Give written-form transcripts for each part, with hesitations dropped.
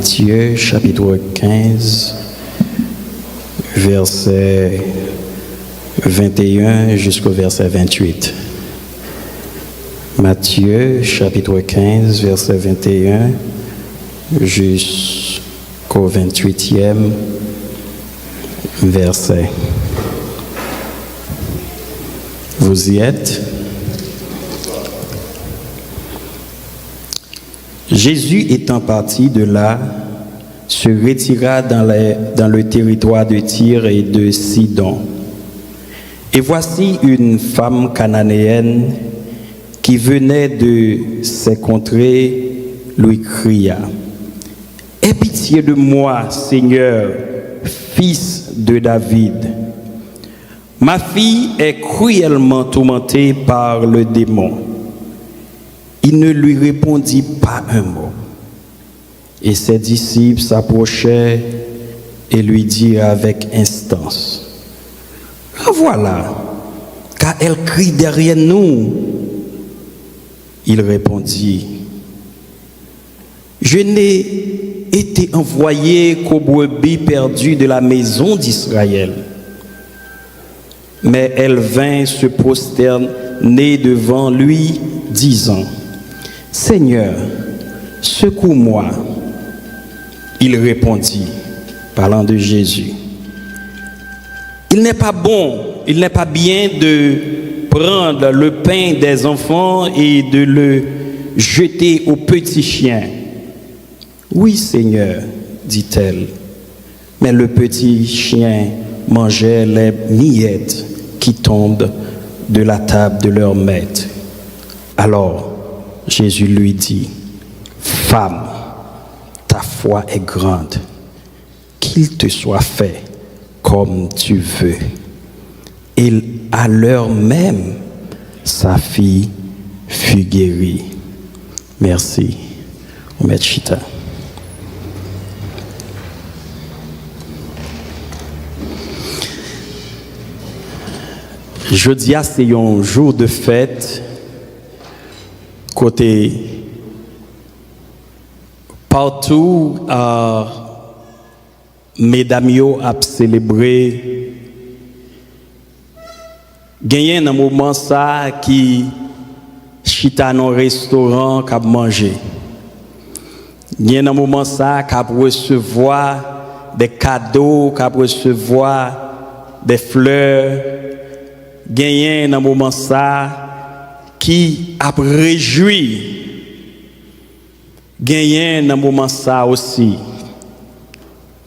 Matthieu chapitre 15, verset 21 jusqu'au verset 28. Matthieu chapitre 15, verset 21 jusqu'au 28e verset. Vous y êtes? Jésus étant parti de là, se retira dans le territoire de Tyr et de Sidon. Et voici une femme cananéenne qui venait de ces contrées lui cria: « Aie pitié de moi, Seigneur, fils de David. Ma fille est cruellement tourmentée par le démon. » Il ne lui répondit pas un mot. Et ses disciples s'approchaient et lui dirent avec instance: « La voilà, car elle crie derrière nous. » Il répondit: « Je n'ai été envoyé qu'aux brebis perdues de la maison d'Israël. » Mais elle vint se prosterner devant lui, disant: « Seigneur, secours-moi. » Il répondit, parlant de Jésus: « Il n'est pas bon, il n'est pas bien de prendre le pain des enfants et de le jeter aux petits chiens. » « Oui, Seigneur, dit-elle, mais le petit chien mangeait les miettes qui tombent de la table de leur maître. » Alors Jésus lui dit: « Femme, ta foi est grande, qu'il te soit fait comme tu veux. » Et à l'heure même, sa fille fut guérie. Merci. Maître Chita. Jeudi, c'est un jour de fête. Côté partout, mesdames yo a célébré. Gagné un moment ça qui chita dans restaurant qu'a manger. Gagné un moment ça qu'a recevoir des cadeaux, qu'a recevoir des fleurs. Gagné un moment ça qui a réjoui. Gagné un moment ça aussi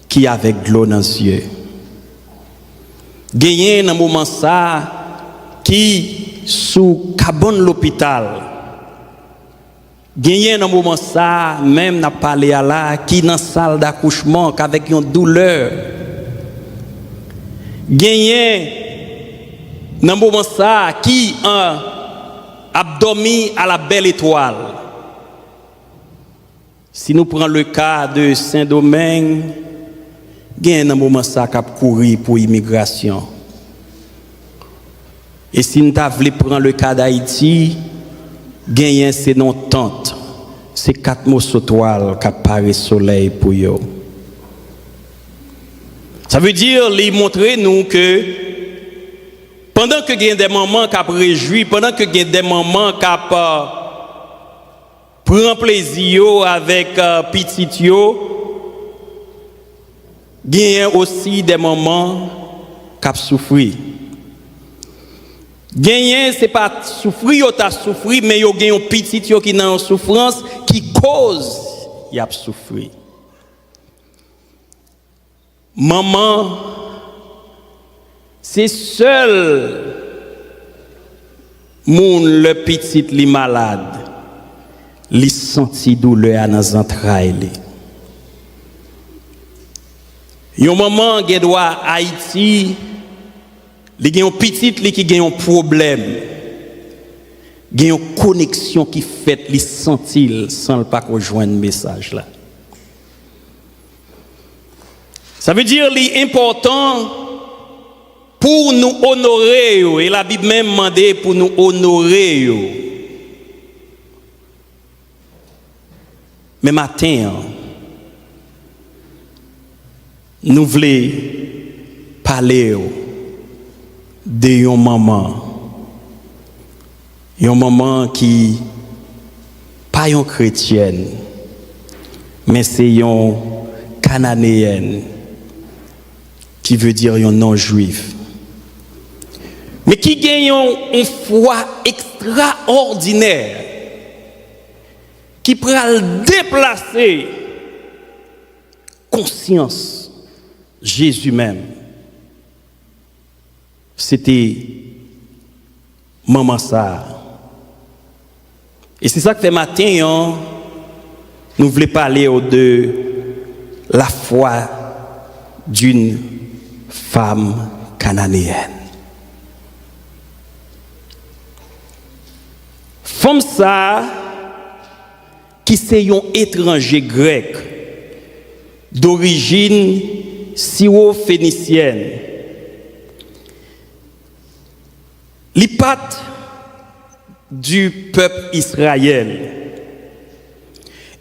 qui avec de l'eau dans les yeux. Gagné un moment ça qui sous cabane l'hôpital. Gagné un moment ça même n'a parlé à la qui dans salle d'accouchement avec une douleur. Gagné un moment ça qui a dormi à la belle étoile. Si nous prenons le cas de Saint-Domingue, il y a un moment ça qui a couru pour l'immigration. Et si nous voulons prendre le cas d'Haïti, il y a c'est non tente. C'est 4 morceaux de toile qui apparaissent soleil pour eux. Ça veut dire, les montrer nous que pendant que il y a des moments qui réjouissent, pendant que il y a des moments qui prend plaisir avec petit yo, il y a aussi des moments qui souffrent. Gagner, c'est pas souffrir, ou souffrir, mais il y a un petit qui est dans souffrance qui cause y a souffrir. Maman, c'est seul le petit li malade, li senti douleur dans les entrailles. Yon maman qui doit Haïti, li gen un petit qui gen un problème. Gen une connexion qui fait li sentir sans le pas rejoindre message là. Ça veut dire li important pour nous honorer, et la Bible même demande pour nous honorer. Mais matin, nous voulons parler de une maman qui pas une chrétienne, mais c'est une cananéenne, qui veut dire un non-juif, mais qui gagne une foi extraordinaire, qui peut déplacer conscience Jésus même. C'était maman ça. Et c'est ça que fait matin, nous voulons parler de la foi d'une femme cananéenne. Femme ça, qui c'est un étranger grec d'origine syro-phénicienne. L'hypate du peuple Israël.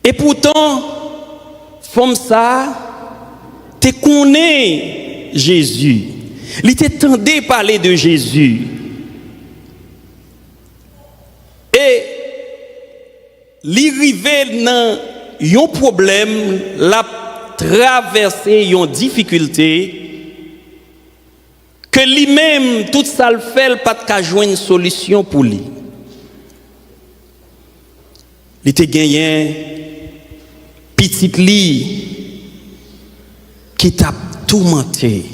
Et pourtant, femme ça, te connaît Jésus. Il t'entendait parler de Jésus. Et l'arrivée dans un problème, la traverser une difficulté, que lui-même, tout ça le fait, pas de jouer une solution pour lui. Il était gagné, petite lit, qui t'a tourmenté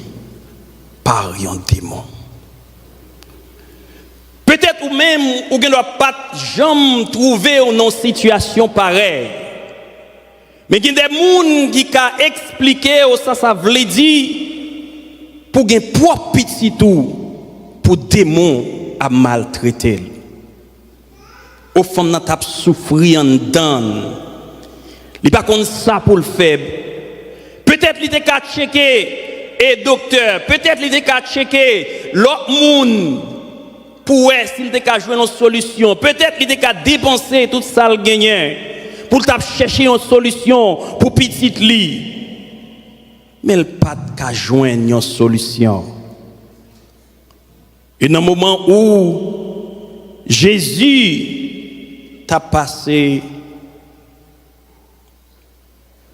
par un démon. Peut-être ou même, ou ne doit pas jamais trouver une situation pareille. Mais il y a des gens qui ont expliqué ça veut dire pour un propre petit tout, pour démon à maltraiter. Au fond, on a souffri en dedans. Il n'est pas comme ça pour le faible. Peut-être qu'il était checker et docteur, peut-être qu'il était checker l'autre monde pour s'il était jouer une solution. Peut-être qu'il était dépenser tout ça le gagné pour chercher une solution pour petite lit. Mais il pas qu'à joindre une solution. Et dans le moment où Jésus t'a passé,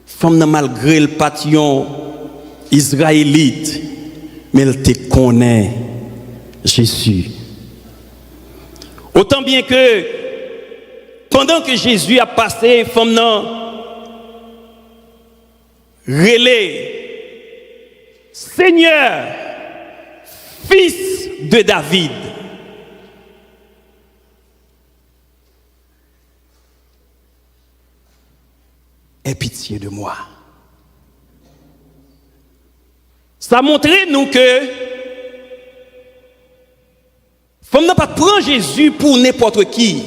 femme malgré le patient israélite, mais elle te connaît Jésus. Autant bien que pendant que Jésus a passé, femme relais, Seigneur, fils de David. Aie pitié de moi. Ça montre nous que faut ne pas prendre Jésus pour n'importe qui.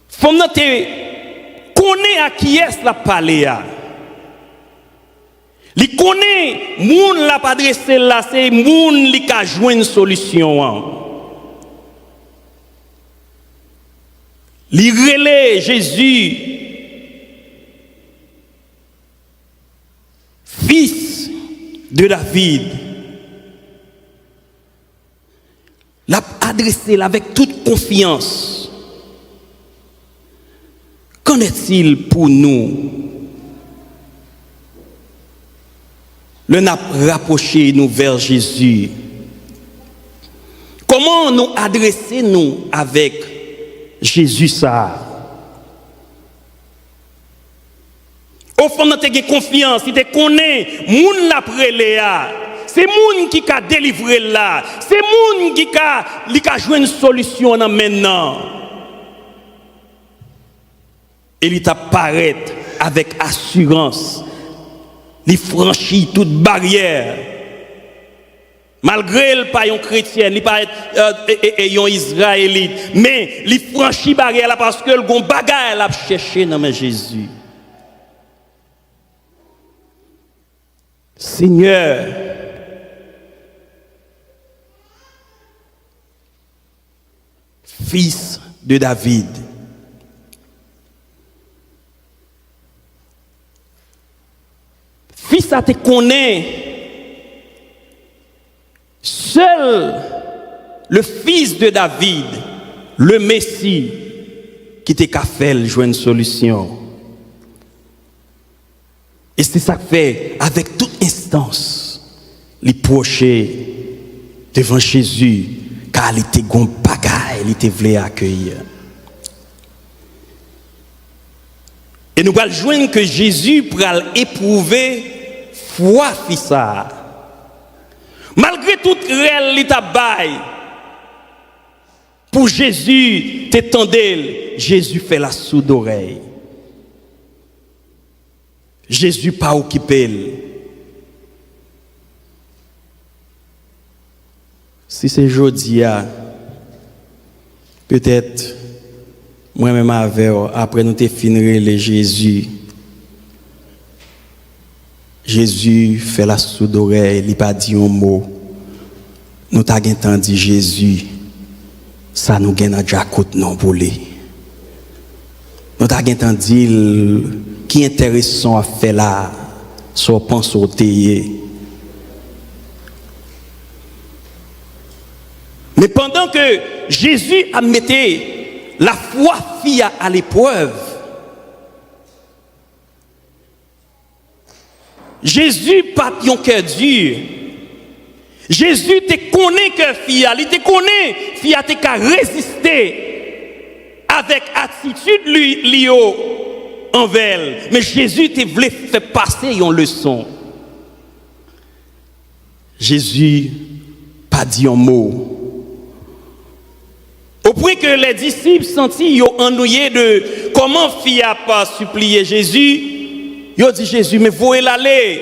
Faut ne te connaître à qui est la parler. Il connaît moun la pas adressé là, c'est moun li ka joindre une solution. Li relè Jésus fils de David. L'a adressé avec toute confiance. Qu'en est-il pour nous? Le n'a rapproché nous vers Jésus. Comment nous adresser nous avec Jésus ça? Au fond, nous avons confiance, il te connaît, moun la préléa. C'est moun qui a délivré là. C'est moun qui a joué une solution maintenant. Et il t'apparaît avec assurance. Il franchit toute barrière. Malgré le pas un chrétien, il pas un israélite, mais il franchit barrière là parce que le gon bagaille l'a cherché dans Jésus. Seigneur, fils de David, Fils a te connaît. Seul le fils de David, le Messie, qui te qu'a fait jouer une solution. Et c'est ça que fait avec toute instance, les procher devant Jésus, car il était gon bagaille, il était voulu accueillir. Et nous allons joindre que Jésus pourra éprouver foi fils. Malgré toute réalité pour Jésus, t'étendez, Jésus fait la sourde oreille. Jésus pas occupé. Si c'est jeudi, peut-être moi-même après nous te finirons les Jésus. Jésus fait la sourde oreille, il n'a pas dit un mot. Nous t'avons entendu Jésus, ça nous gagne déjà côté non pour lui. Nous t'avons entendu qui est intéressant à faire là, soit pense au théier. Mais pendant que Jésus a mis la foi fille à l'épreuve, Jésus pas un cœur dur. Jésus te connaît que fille, il te connaît fille te qu'à résister avec attitude lui envers elle. Mais Jésus te voulait faire passer une leçon. Jésus pas dit un mot. Au point que les disciples sentis ennuyés de comment fille a pas supplié Jésus. Ils ont dit Jésus, mais vous l'aller.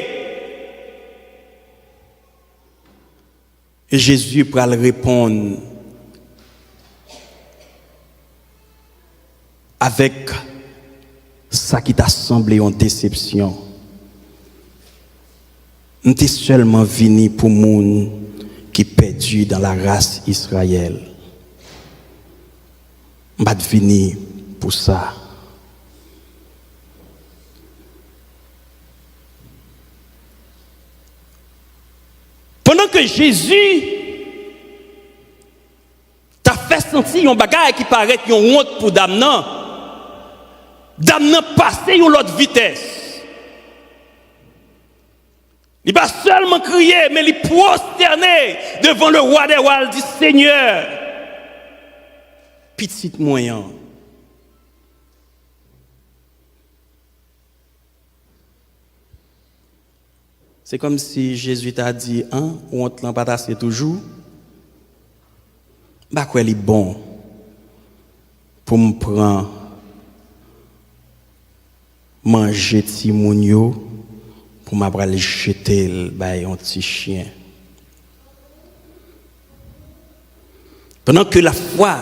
Et Jésus pourra le répondre avec ça qui t'a semblé une déception. Nous sommes seulement venus pour monde qui est perdu dans la race Israël. Nous sommes venus pour ça. Pendant que Jésus t'a fait sentir un bagage qui paraît une honte pour Damnan, Damnan passé à l'autre vitesse. Il va seulement crier, mais il prosterner devant le roi des rois, il dit Seigneur, petit moyen. C'est comme si Jésus t'a dit, ou on te l'a pas toujours. Bah quoi, il est bon pour me prendre, manger petit mounio, pour m'aller jeter un petit chien. Pendant que la foi,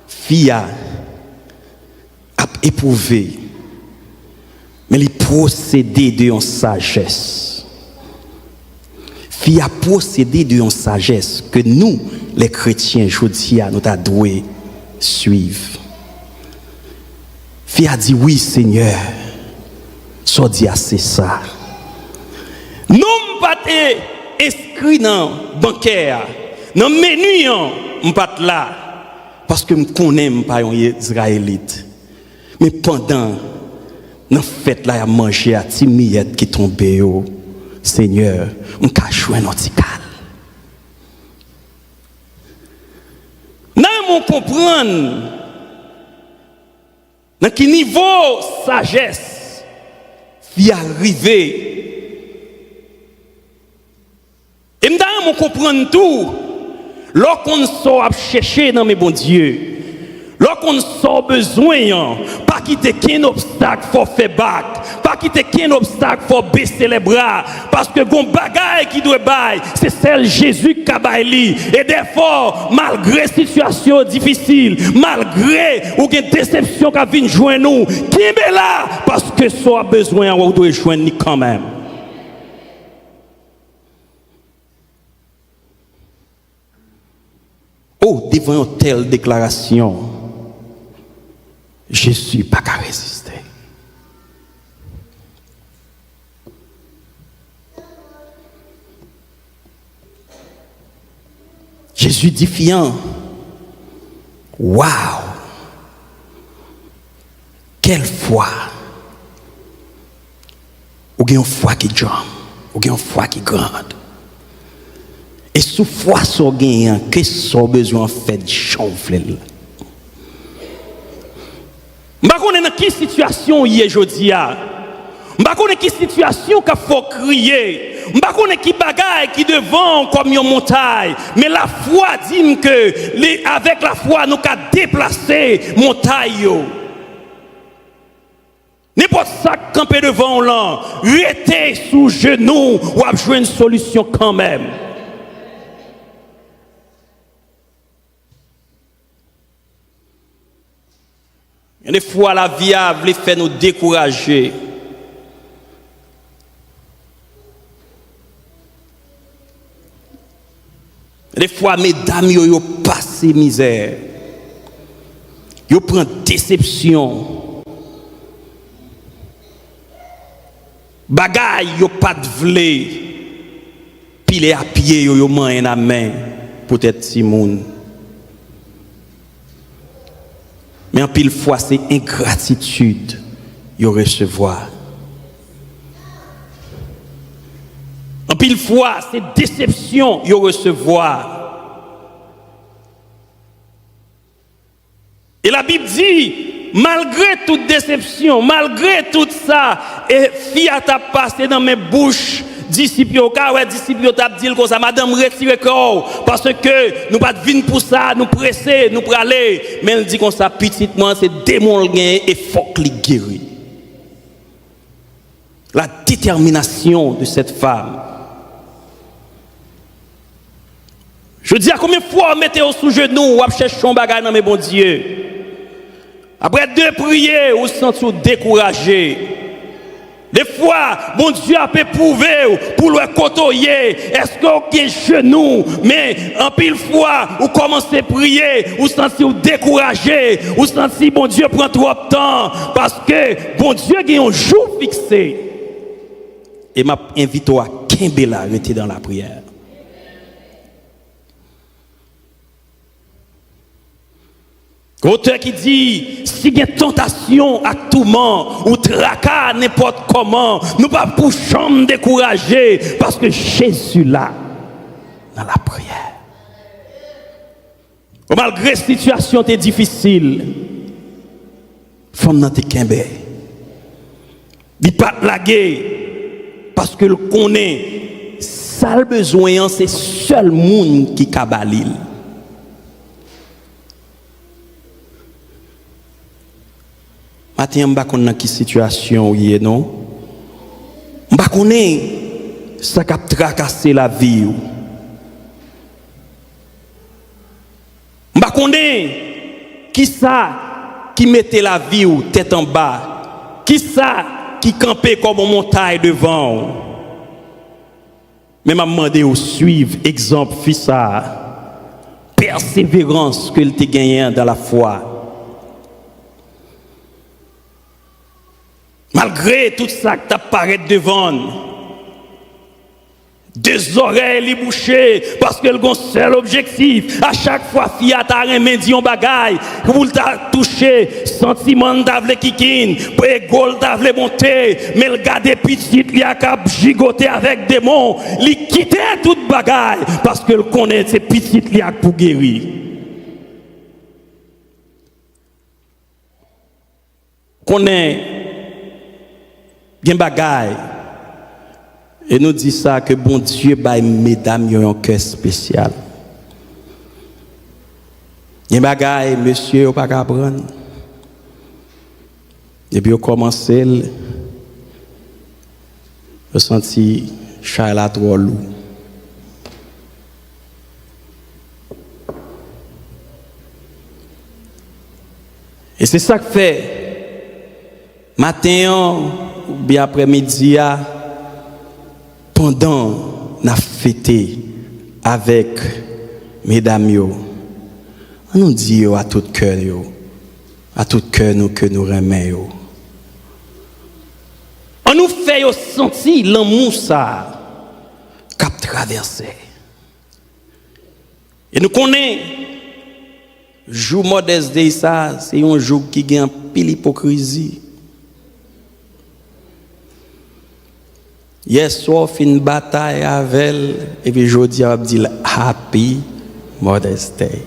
fille a éprouvé, mais il procédé de une sagesse. Fille a procédé de une sagesse que nous, les chrétiens, aujourd'hui, nous devons suivre. Fille a dit oui, Seigneur. So dit c'est ça. Nous ne pas inscrit dans le bancaire, dans le menu, je ne pas là. Parce que je ne connais pas les Israélites. Mais pendant la fête, là, il a mangé à timide qui tombait. Seigneur, on a joué notre cal. Nous comprendre dans quel niveau sagesse y arriver. Et nous comprendre tout. Lorsqu'on sort chercher dans mes bons dieux. Lorsqu'on sort besoin, pas quitter qu'un obstacle pour faire back, pas quitter qu'un obstacle pour baisser les bras, parce que gon bagaille qui doit bailler, c'est celle Jésus qui a baillé. Et des fois, malgré situation difficile, malgré ou une déception qui vient joindre nous, qui est là, parce que soit besoin, on doit joindre quand même. Oh, devant une telle déclaration, Jésus n'a pas qu'à résister. Jésus dit fiant, waouh, quelle foi! Ou bien une foi qui jambe, ou bien une foi qui grande. Et sous foi so gagnant, qu'est-ce qu'on besoin fait de chauffer? M'pa connait dans quelle situation y est jodi a. M'pa connait quelle situation qu'a faut crier. M'pa connait qui bagaille qui devant comme une montagne, mais la foi dit que avec la foi nous ca déplacer montagne yo. N'importe ça camper devant là, rester sous genou ou a jouer une solution quand même. Et des fois la vie a voulu faire nous décourager. Des fois mesdames yo passé misère. Yo prend déception. Bagay yo pas de vle. Pile à pied yo man en main peut-être si moun. Mais en pile fois, c'est ingratitude yo recevoir. En pile fois, c'est déception yo recevoir. Et la Bible dit, malgré toute déception, malgré tout ça, et fille a passé dans mes bouches, disciples, disciples t'a dit comme ça, madame retire corps parce que nous pas de vin pour ça, nous presser, nous pour aller, mais elle dit comme ça petitement c'est démon gain et faut qu'il guérit. La détermination de cette femme. Je dis à combien de fois mettez-vous sous genoux ou chercher un bagage dans mes bon Dieu. Après deux prières, vous sentez découragé. Des fois, mon Dieu a éprouvé pour le côtoyer. Est-ce que vous avez genou? Mais en pile fois, vous commencez à prier, vous sentez découragé, vous sentez bon Dieu prend trop de temps. Parce que bon Dieu a un jour fixé. Et m'a invité à Kimbela, rester dans la prière. Auteur qui dit, si il y a tentation à tout moment, ou tracas n'importe comment, nous pas pour chambre décourager, parce que Jésus là, dans la prière. Malgré la situation est difficile, femme n'a te kembe. Il pas laguer, parce que le connaît, ça le besoin, c'est seul monde qui kabalil. Matin, je ne sais pas dans quelle situation il est, non? Je ne sais pas ça qui a tracassé la vie. Je ne sais pas qui ça qui mettait la vie tête en bas. Qui ça qui campait comme une montagne devant. Mais je me demande de suivre exemple fils ça. Persévérance que tu as gagné dans la foi. Malgré tout ça que tu apparaît devant, deux oreilles les bouchées, parce que le seul objectif, à chaque fois, Fiat a remis un bagaille, pour t'a touché, sentiment d'avle kikine, pour égol d'avle monter, mais le gars des petites, il a qu'à gigoter avec des démons, il quitte toute bagaille, parce que le connaît ces petites, il a pour guérir. Connaît gen bagay et nous dit ça que bon Dieu bay mesdames yon un cœur spécial. Gen bagay monsieur ou pas comprendre. Et puis on commence le senti Charles trop lourd. Et c'est ça que fait matin ou bien après-midi, pendant la fêté avec mesdames, on nous dit à tout cœur nous que nous remettons. On nous fait sentir l'amour ça qu'a traversé. Et nous connaissons, jour modeste de ça, c'est un jour qui gagne pile hypocrisie. Hier soir, fin une bataille avec elle, et puis aujourd'hui, on dit Happy Mother's Day.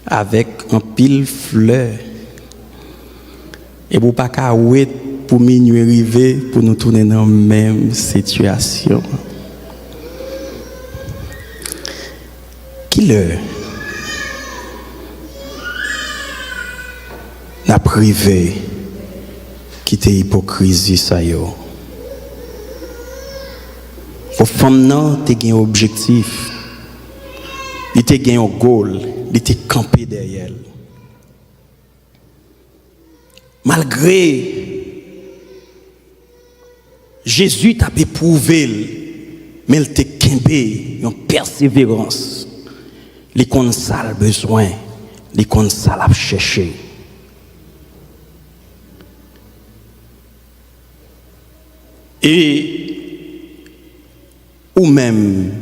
Avec un pile fleur. Et pour pas qu'à pour minuit arriver, pour nous tourner dans la même situation. Qui l'heure n'a privé qui était hypocrisie ça yo. Aux femmes non, tu as un objectif. Il te gagne un goal, il te campé derrière. Malgré Jésus t'a éprouvé, mais il t'a kembé une persévérance. Les qu'on ça le besoin, les qu'on ça l'a cherché. Et ou même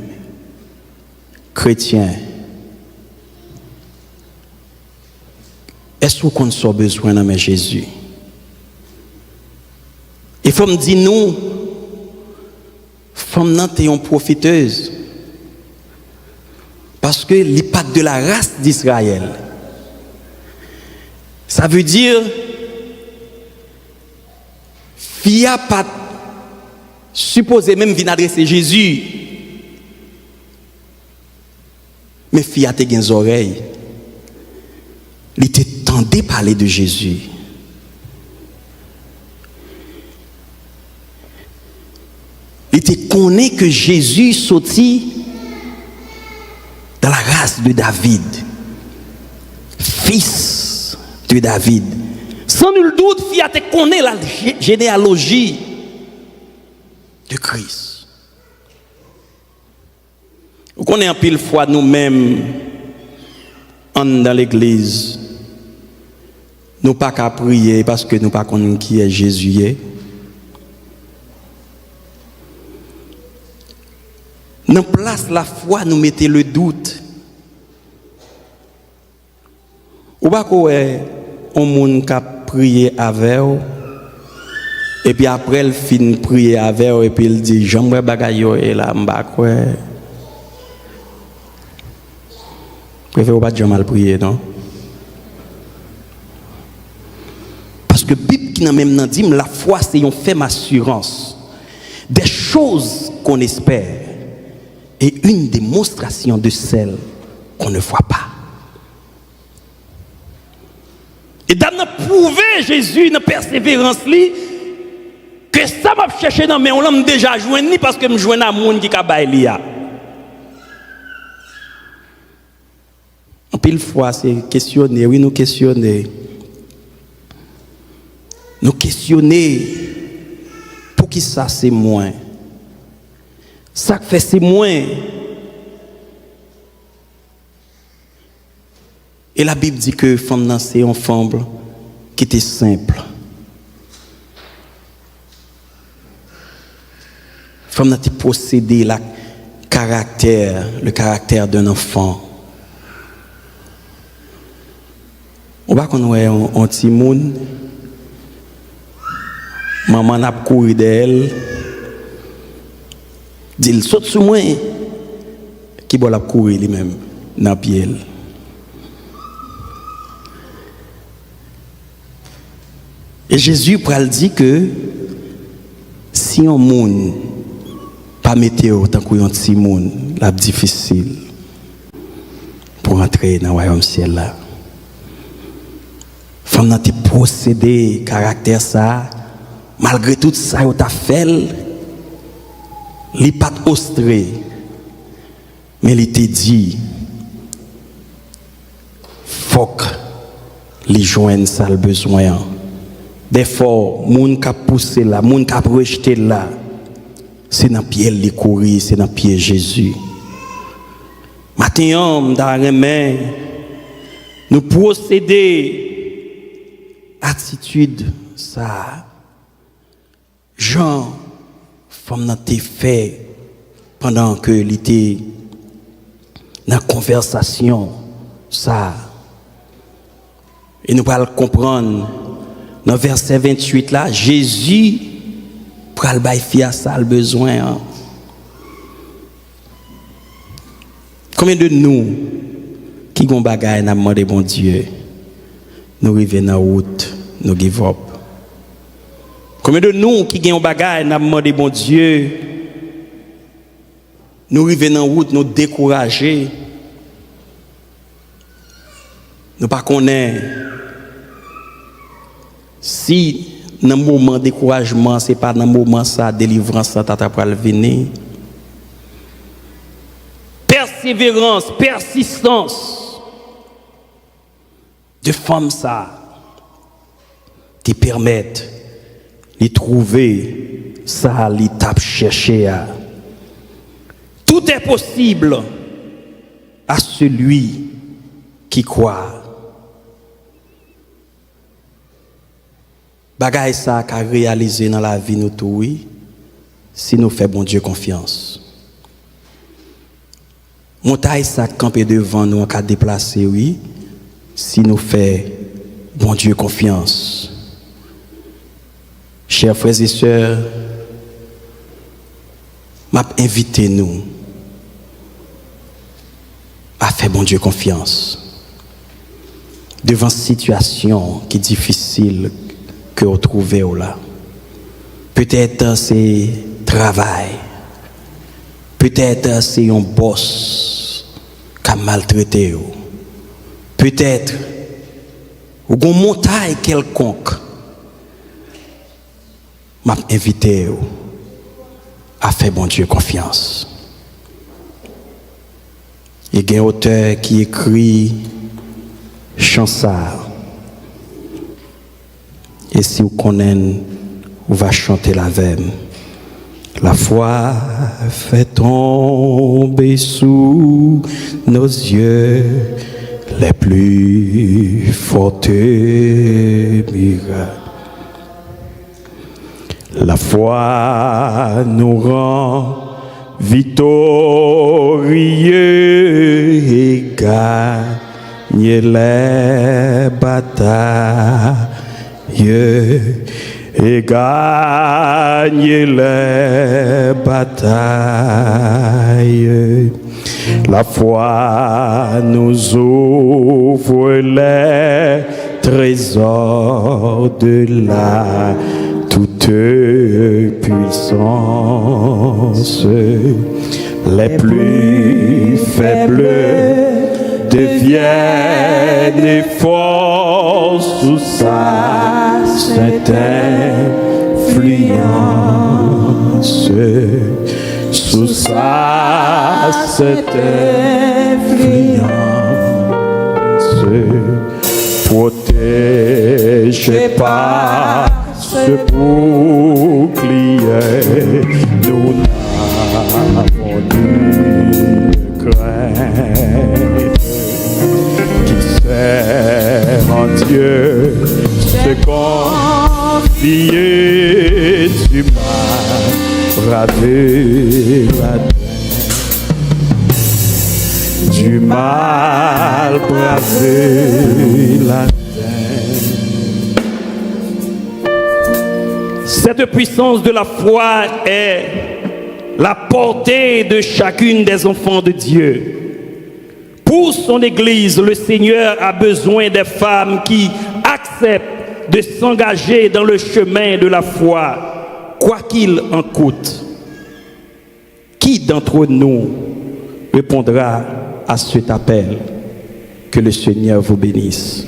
chrétien, est-ce qu'on a besoin de Jésus? Il faut me dire, nous, femmes nan t'es une profiteuse. Parce que les pattes de la race d'Israël. Ça veut dire, fia pas supposé même venir adresser Jésus. Mais fia te gen oreilles. Il te tendait parler de Jésus. Il te connaît que Jésus sortit dans la race de David, fils de David. Sans nul doute, fia te connaît la généalogie de Christ. Vous connaissez un pile fois nous-mêmes dans l'église. Nous pas qu'à prier parce que nous pas connaissons qui est Jésus. Dans place la foi, nous mettons le doute. Ou pas qu'on on monde qui a prié avec vous, et puis après il finit prier avec vous, et puis il dit j'aimerais bagayo et là m'ba quoi. Préfère pas jamais mal prier, non? Parce que Bible qui n'a même dit la foi c'est une ferme assurance des choses qu'on espère et une démonstration de celles qu'on ne voit pas. Et dans prouver Jésus dans persévérance li que ça m'a cherché dans mais on l'a déjà joindre parce que me joindre à monde qui ka bay li a. En pile fois c'est questionner, oui nous questionner. Nous questionner pour qui ça c'est moins. Ça fait c'est moins. Et la Bible dit que femme nan c'est une femme qui était simple. Femme nan te possédé le caractère d'un enfant. On va qu'on ait un petit monde. Maman n'a pas couru d'elle. Dit saute sur moi qui va la courir lui-même dans pied. Et Jésus pral dit que si un monde pas météo tant qu'un petit monde, la difficile pour entrer dans le royaume ciel là. Femme n'a te possédé caractère ça malgré tout ça yo t'a fait li pas ostré mais il te dit faut que les joindre ça le besoin. Des fois, moun qui a poussé là, moun qui a rejeté là, c'est dans pied les courir, c'est dans pied Jésus. Maintenant, dans les mains, nous procéder attitude ça. Jean, femme n'a été fait pendant que il était dans la conversation, ça. Et nous allons comprendre, dans le verset 28 là, Jésus, pour le faire ça, le besoin. Hein. Combien de nous, qui ont bagaille, n'a demandé bon Dieu, nous arrivons dans la route, nous give up. Combien de nous, qui ont bagaille, n'a demandé bon Dieu, nous arrivons dans la route, nous décourager. Nous ne connaissons pas. Si dans le moment de découragement, ce n'est pas dans le moment de délivrance, ça t'a venir. Persévérance, persistance de femmes ça qui permettent de trouver ça, l'étape cherchée. Tout est possible à celui qui croit. Bagay ça qu'a réalisé dans la vie nous tout oui, si nous faisons bon Dieu confiance. Montagne ça camper devant nous qu'a déplacer oui, si nous faisons bon Dieu confiance. Chers frères et sœurs, m'a invité nous à faire bon Dieu confiance. Devant une situation qui est difficile que vous trouvez là. Peut-être c'est travail. Peut-être c'est un boss qui a maltraité. Peut-être ou une montagne quelconque. M'a invité à faire bon Dieu confiance. Il y a un auteur qui écrit Chansard. Et si vous connaissez, vous va chanter la veine. La foi fait tomber sous nos yeux les plus fortes miracles. La foi nous rend victorieux et gagne les batailles. Et gagne les batailles. La foi nous ouvre les trésors de la toute puissance. Les plus faibles deviennent forts sous sa sainte influence. Sous sa sainte influence. Protégé par ce bouclier, nous n'avons nulle crainte. Qui sert en Dieu se confier, tu m'as bravé la terre, du mal bravé la terre. Cette puissance de la foi est la portée de chacune des enfants de Dieu. Pour son Église, le Seigneur a besoin des femmes qui acceptent de s'engager dans le chemin de la foi, quoi qu'il en coûte. Qui d'entre nous répondra à cet appel? Que le Seigneur vous bénisse.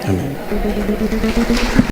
Amen.